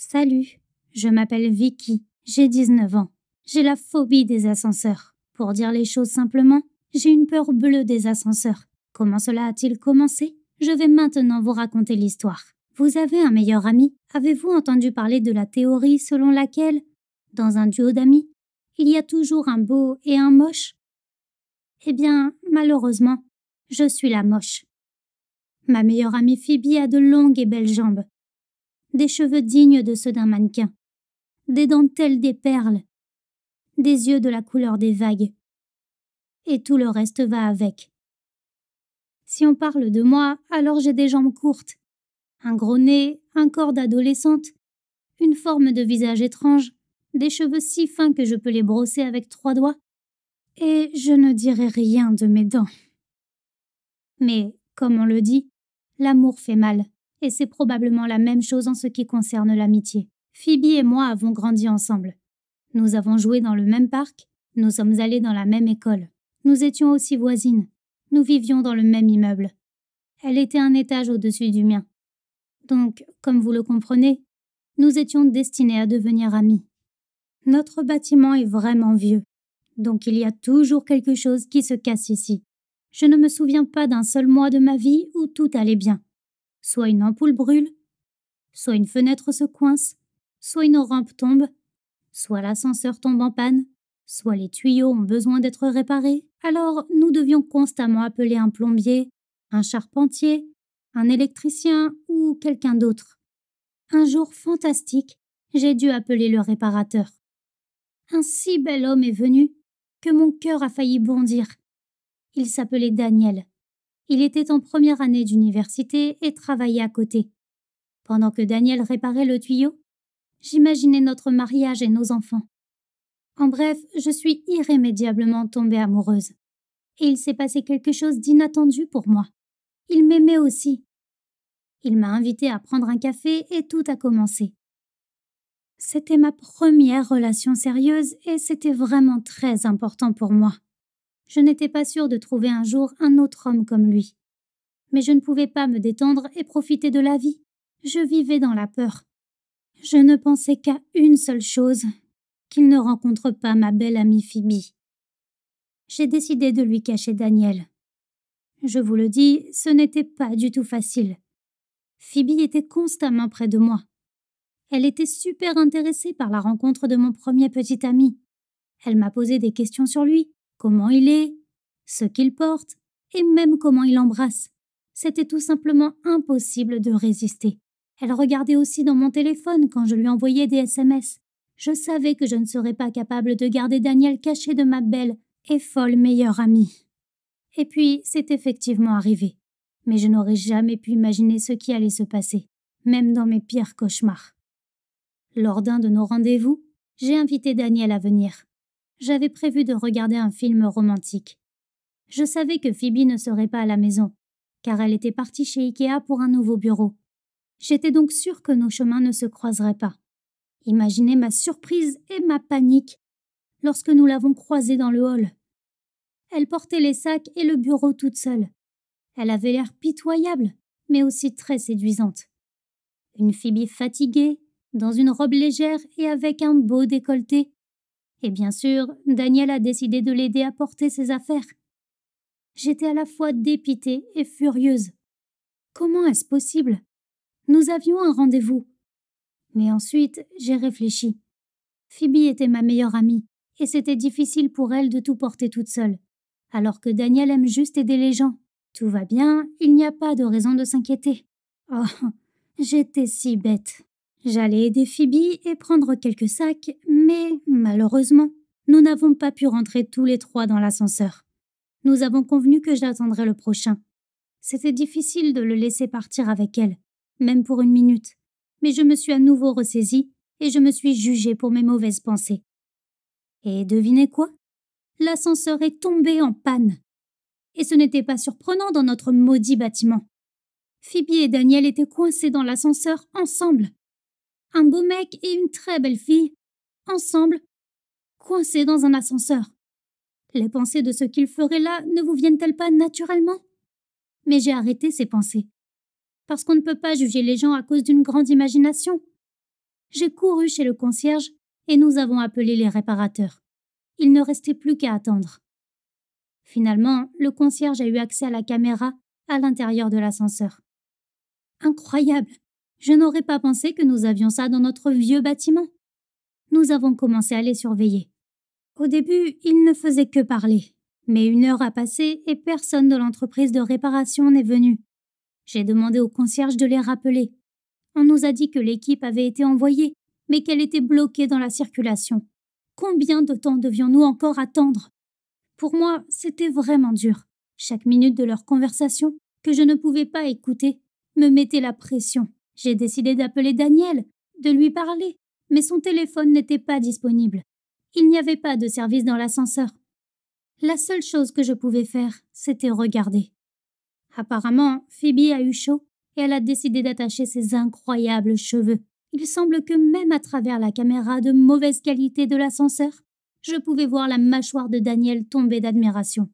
Salut, je m'appelle Vicky, j'ai 19 ans. J'ai la phobie des ascenseurs. Pour dire les choses simplement, j'ai une peur bleue des ascenseurs. Comment cela a-t-il commencé? Je vais maintenant vous raconter l'histoire. Vous avez un meilleur ami? Avez-vous entendu parler de la théorie selon laquelle, dans un duo d'amis, il y a toujours un beau et un moche? Eh bien, malheureusement, je suis la moche. Ma meilleure amie Phoebe a de longues et belles jambes, des cheveux dignes de ceux d'un mannequin, des dentelles des perles, des yeux de la couleur des vagues. Et tout le reste va avec. Si on parle de moi, alors j'ai des jambes courtes, un gros nez, un corps d'adolescente, une forme de visage étrange, des cheveux si fins que je peux les brosser avec 3 doigts, et je ne dirai rien de mes dents. Mais, comme on le dit, l'amour fait mal, et c'est probablement la même chose en ce qui concerne l'amitié. Phoebe et moi avons grandi ensemble. Nous avons joué dans le même parc, nous sommes allés dans la même école. Nous étions aussi voisines. Nous vivions dans le même immeuble. Elle était un étage au-dessus du mien. Donc, comme vous le comprenez, nous étions destinés à devenir amis. Notre bâtiment est vraiment vieux, donc il y a toujours quelque chose qui se casse ici. Je ne me souviens pas d'un seul mois de ma vie où tout allait bien. Soit une ampoule brûle, soit une fenêtre se coince, soit une rampe tombe, soit l'ascenseur tombe en panne, soit les tuyaux ont besoin d'être réparés. Alors nous devions constamment appeler un plombier, un charpentier, un électricien ou quelqu'un d'autre. Un jour fantastique, j'ai dû appeler le réparateur. Un si bel homme est venu que mon cœur a failli bondir. Il s'appelait Daniel. Il était en première année d'université et travaillait à côté. Pendant que Daniel réparait le tuyau, j'imaginais notre mariage et nos enfants. En bref, je suis irrémédiablement tombée amoureuse. Et il s'est passé quelque chose d'inattendu pour moi. Il m'aimait aussi. Il m'a invitée à prendre un café et tout a commencé. C'était ma première relation sérieuse et c'était vraiment très important pour moi. Je n'étais pas sûre de trouver un jour un autre homme comme lui. Mais je ne pouvais pas me détendre et profiter de la vie. Je vivais dans la peur. Je ne pensais qu'à une seule chose, qu'il ne rencontre pas ma belle amie Phoebe. J'ai décidé de lui cacher Daniel. Je vous le dis, ce n'était pas du tout facile. Phoebe était constamment près de moi. Elle était super intéressée par la rencontre de mon premier petit ami. Elle m'a posé des questions sur lui, comment il est, ce qu'il porte, et même comment il embrasse. C'était tout simplement impossible de résister. Elle regardait aussi dans mon téléphone quand je lui envoyais des SMS. Je savais que je ne serais pas capable de garder Daniel caché de ma belle et folle meilleure amie. Et puis, c'est effectivement arrivé. Mais je n'aurais jamais pu imaginer ce qui allait se passer, même dans mes pires cauchemars. Lors d'un de nos rendez-vous, j'ai invité Daniel à venir. J'avais prévu de regarder un film romantique. Je savais que Phoebe ne serait pas à la maison, car elle était partie chez Ikea pour un nouveau bureau. J'étais donc sûre que nos chemins ne se croiseraient pas. Imaginez ma surprise et ma panique lorsque nous l'avons croisée dans le hall. Elle portait les sacs et le bureau toute seule. Elle avait l'air pitoyable, mais aussi très séduisante. Une Phoebe fatiguée, dans une robe légère et avec un beau décolleté. Et bien sûr, Daniel a décidé de l'aider à porter ses affaires. J'étais à la fois dépitée et furieuse. Comment est-ce possible? Nous avions un rendez-vous. Mais ensuite, j'ai réfléchi. Phoebe était ma meilleure amie, et c'était difficile pour elle de tout porter toute seule. Alors que Daniel aime juste aider les gens. Tout va bien, il n'y a pas de raison de s'inquiéter. Oh, j'étais si bête. J'allais aider Phoebe et prendre quelques sacs, mais malheureusement, nous n'avons pas pu rentrer tous les 3 dans l'ascenseur. Nous avons convenu que j'attendrais le prochain. C'était difficile de le laisser partir avec elle, même pour une minute. Mais je me suis à nouveau ressaisie et je me suis jugée pour mes mauvaises pensées. Et devinez quoi? L'ascenseur est tombé en panne. Et ce n'était pas surprenant dans notre maudit bâtiment. Phoebe et Daniel étaient coincés dans l'ascenseur ensemble. Un beau mec et une très belle fille, ensemble, coincés dans un ascenseur. Les pensées de ce qu'ils feraient là ne vous viennent-elles pas naturellement? Mais j'ai arrêté ces pensées. Parce qu'on ne peut pas juger les gens à cause d'une grande imagination. J'ai couru chez le concierge et nous avons appelé les réparateurs. Il ne restait plus qu'à attendre. Finalement, le concierge a eu accès à la caméra à l'intérieur de l'ascenseur. Incroyable! Je n'aurais pas pensé que nous avions ça dans notre vieux bâtiment. Nous avons commencé à les surveiller. Au début, ils ne faisaient que parler. Mais 1 heure a passé et personne de l'entreprise de réparation n'est venu. J'ai demandé au concierge de les rappeler. On nous a dit que l'équipe avait été envoyée, mais qu'elle était bloquée dans la circulation. Combien de temps devions-nous encore attendre? Pour moi, c'était vraiment dur. Chaque minute de leur conversation, que je ne pouvais pas écouter, me mettait la pression. J'ai décidé d'appeler Daniel, de lui parler, mais son téléphone n'était pas disponible. Il n'y avait pas de service dans l'ascenseur. La seule chose que je pouvais faire, c'était regarder. Apparemment, Phoebe a eu chaud et elle a décidé d'attacher ses incroyables cheveux. Il semble que même à travers la caméra de mauvaise qualité de l'ascenseur, je pouvais voir la mâchoire de Daniel tomber d'admiration.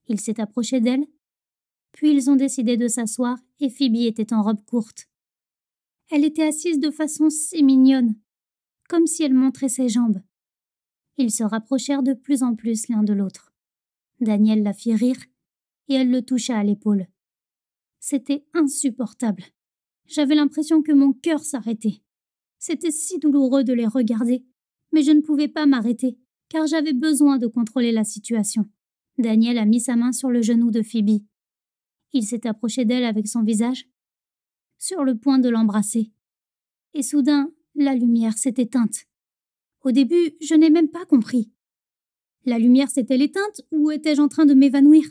Il s'est approché d'elle, puis ils ont décidé de s'asseoir et Phoebe était en robe courte. Elle était assise de façon si mignonne, comme si elle montrait ses jambes. Ils se rapprochèrent de plus en plus l'un de l'autre. Daniel la fit rire et elle le toucha à l'épaule. C'était insupportable. J'avais l'impression que mon cœur s'arrêtait. C'était si douloureux de les regarder, mais je ne pouvais pas m'arrêter, car j'avais besoin de contrôler la situation. Daniel a mis sa main sur le genou de Phoebe. Il s'est approché d'elle avec son visage, sur le point de l'embrasser. Et soudain, la lumière s'est éteinte. Au début, je n'ai même pas compris. La lumière s'est-elle éteinte ou étais-je en train de m'évanouir?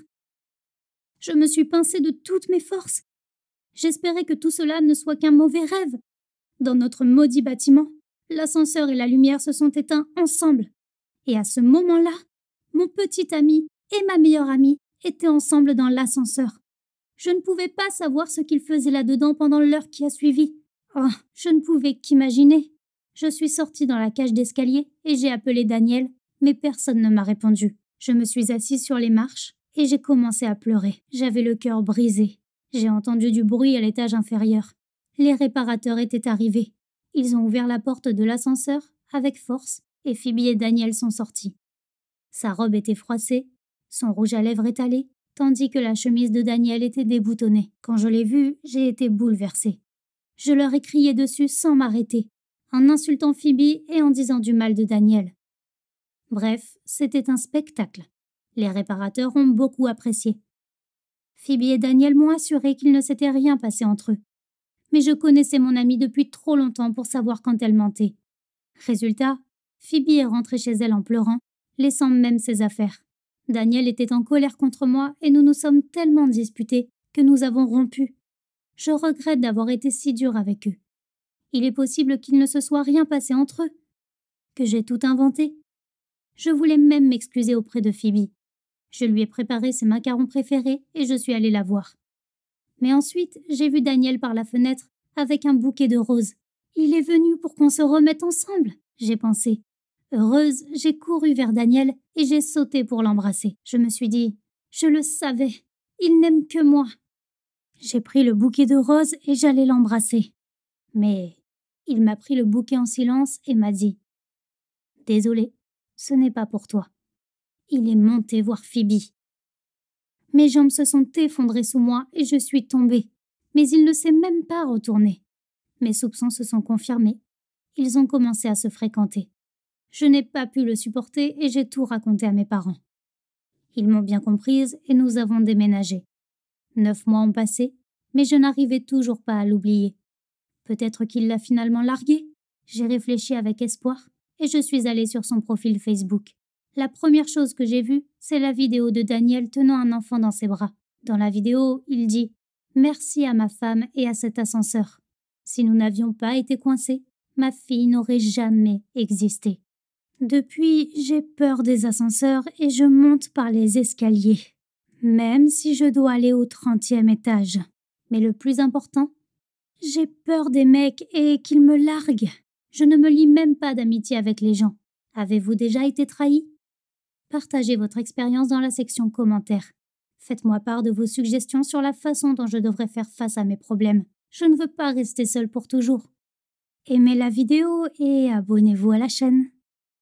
Je me suis pincée de toutes mes forces. J'espérais que tout cela ne soit qu'un mauvais rêve. Dans notre maudit bâtiment, l'ascenseur et la lumière se sont éteints ensemble. Et à ce moment-là, mon petit ami et ma meilleure amie étaient ensemble dans l'ascenseur. Je ne pouvais pas savoir ce qu'ils faisaient là-dedans pendant l'heure qui a suivi. Oh, je ne pouvais qu'imaginer. Je suis sortie dans la cage d'escalier et j'ai appelé Daniel, mais personne ne m'a répondu. Je me suis assise sur les marches et j'ai commencé à pleurer. J'avais le cœur brisé. J'ai entendu du bruit à l'étage inférieur. Les réparateurs étaient arrivés. Ils ont ouvert la porte de l'ascenseur avec force et Phoebe et Daniel sont sortis. Sa robe était froissée, son rouge à lèvres étalé, tandis que la chemise de Daniel était déboutonnée. Quand je l'ai vue, j'ai été bouleversée. Je leur ai crié dessus sans m'arrêter, en insultant Phoebe et en disant du mal de Daniel. Bref, c'était un spectacle. Les réparateurs ont beaucoup apprécié. Phoebe et Daniel m'ont assuré qu'il ne s'était rien passé entre eux. Mais je connaissais mon amie depuis trop longtemps pour savoir quand elle mentait. Résultat, Phoebe est rentrée chez elle en pleurant, laissant même ses affaires. Daniel était en colère contre moi et nous nous sommes tellement disputés que nous avons rompu. Je regrette d'avoir été si dure avec eux. Il est possible qu'il ne se soit rien passé entre eux, que j'ai tout inventé. Je voulais même m'excuser auprès de Phoebe. Je lui ai préparé ses macarons préférés et je suis allée la voir. Mais ensuite, j'ai vu Daniel par la fenêtre avec un bouquet de roses. Il est venu pour qu'on se remette ensemble, j'ai pensé. Heureuse, j'ai couru vers Daniel et j'ai sauté pour l'embrasser. Je me suis dit, je le savais, il n'aime que moi. J'ai pris le bouquet de roses et j'allais l'embrasser. Mais il m'a pris le bouquet en silence et m'a dit « Désolé, ce n'est pas pour toi. » Il est monté voir Phoebe. Mes jambes se sont effondrées sous moi et je suis tombée. Mais il ne s'est même pas retourné. Mes soupçons se sont confirmés. Ils ont commencé à se fréquenter. Je n'ai pas pu le supporter et j'ai tout raconté à mes parents. Ils m'ont bien comprise et nous avons déménagé. 9 mois ont passé, mais je n'arrivais toujours pas à l'oublier. Peut-être qu'il l'a finalement largué. J'ai réfléchi avec espoir et je suis allée sur son profil Facebook. La première chose que j'ai vue, c'est la vidéo de Daniel tenant un enfant dans ses bras. Dans la vidéo, il dit « Merci à ma femme et à cet ascenseur. Si nous n'avions pas été coincés, ma fille n'aurait jamais existé. » Depuis, j'ai peur des ascenseurs et je monte par les escaliers, même si je dois aller au 30e étage. Mais le plus important, j'ai peur des mecs et qu'ils me larguent. Je ne me lie même pas d'amitié avec les gens. Avez-vous déjà été trahi? Partagez votre expérience dans la section commentaires. Faites-moi part de vos suggestions sur la façon dont je devrais faire face à mes problèmes. Je ne veux pas rester seule pour toujours. aimez la vidéo et abonnez-vous à la chaîne.